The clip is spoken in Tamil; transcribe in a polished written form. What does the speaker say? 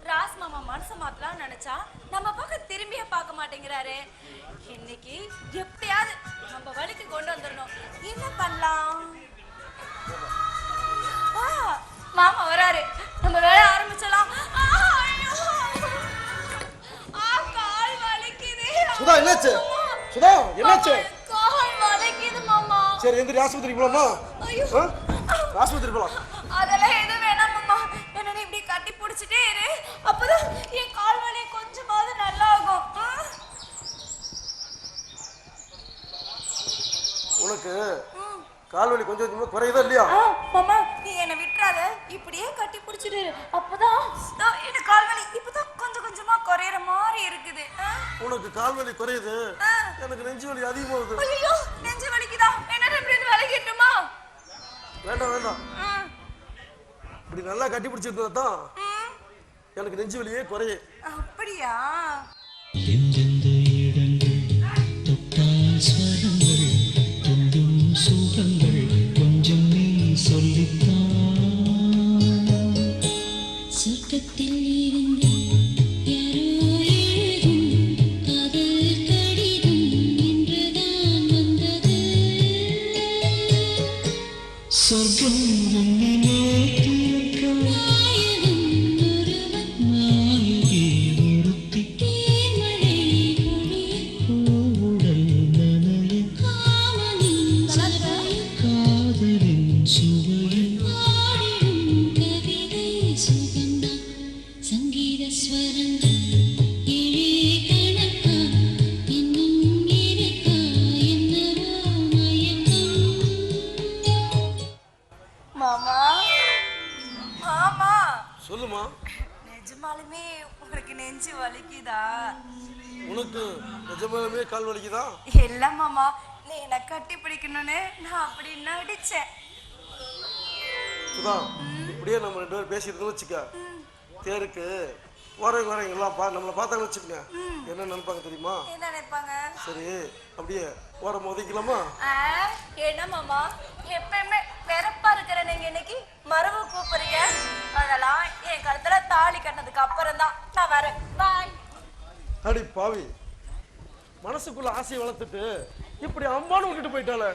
ராஸ் மாமா மனச மாத்தலாம் நினைச்சா நம்ம பக்கம் திரும்பியே பார்க்க மாட்டேங்கிறாரு. இன்னைக்கு எப்படியாவது நம்ம வழிக்கு கொண்டு வந்துடணும். என்ன பண்ணலாம்? மாமா வராரு, நம்ம வேலை ஆரம்பிச்சலாம். கால் வலிக்குது. சுதா என்னாச்சு? சுதா என்னாச்சு? கால் வலிக்குது மாமா. சரி எந்திரி, ஆஸ்பத்திரிக்கு போலாமா? ஆஸ்பத்திரி போலாம். அதெல்லாம் எதுவும் வேணாம் மாமா. என்ன இப்படி கட்டி பிடிச்சிட்டே இரு, அப்பதான் என் கால் வலி கொஞ்சமாவது நல்லா ஆகும். உனக்கு கால் வலி கொஞ்சம் கொஞ்சமா குறையுதா இல்லையா? மாமா நீ என்ன விட்டுறாத, இப்படியே கட்டி பிடிச்சிட்டு அப்பதான் என்ன கால் வலி இப்பதான் கொஞ்சம் கொஞ்சமா குறையற மாதிரி இருக்குது. உனக்கு கால் வலி குறையுது, எனக்கு நெஞ்சு வலி அதிகமாகுது. ஐயோ நெஞ்சு வலிக்குதா? என்ன இப்படி வலிக்கட்டுமா? வேண்டாம் வேண்டாம், இப்படி நல்லா கட்டி பிடிச்சிருந்தா தான் எனக்கு நெஞ்சு வலியே குறையும். அப்படியா? கொஞ்சம் நீ சொல்லித்தான் சொர்க்கத்தில் இருந்து யாரோ எழுதும் காதல் கடிதம் என்றுதான் வந்தது. சொர்க்கம் உன்னிலே நாயகன் ஒருவன் நாயகி ஒருத்தி தேன்மழை பொழிய உடல் நனைய காமனின் காதலின் சுவையில் ஆடிடும் கவிதை சுகந்தான் சங்கீத ஸ்வரங்கள் ஏழே கணக்கா இன்னும் இருக்கா என்னவோ மயக்கம். மாமா மாமா சொல்லுமா. நிஜமாலுமே உங்களுக்கு நெஞ்சு வலிக்குதா? உனக்கு நிஜமாலுமே கால் வலிக்குதா? இல்ல மாமா, நீ என்ன கட்டி பிடிக்கணும்னு நான் அப்படி நடிச்சேன். சுதா இப்படியே நம்ம 2 பேரும் பேசியிருந்தோம்னு வச்சுக்க, தேருக்கு வரவங்க எல்லாம் நம்மளை பார்த்தாங்கன்னு வச்சுக்கோங்க, என்ன நினைப்பாங்க தெரியுமா? என்ன நினைப்பாங்க? சரி அப்படியே ஓரம் ஒதுக்கலாமா? என்ன மாமா எப்பயுமே வெறப்பா இருக்கிற நீங்க இன்னைக்கு மரபு கூப்பிடுறீங்க? அதெல்லாம் என் கழுத்துல தாலி கட்டினதுக்கு அப்புறம் தான் நான் வரேன். பாய். அடி பாவி, மனசுக்குள்ள ஆசையை வளர்த்துட்டு இப்படி அம்மானு விட்டுட்டு போயிட்டால.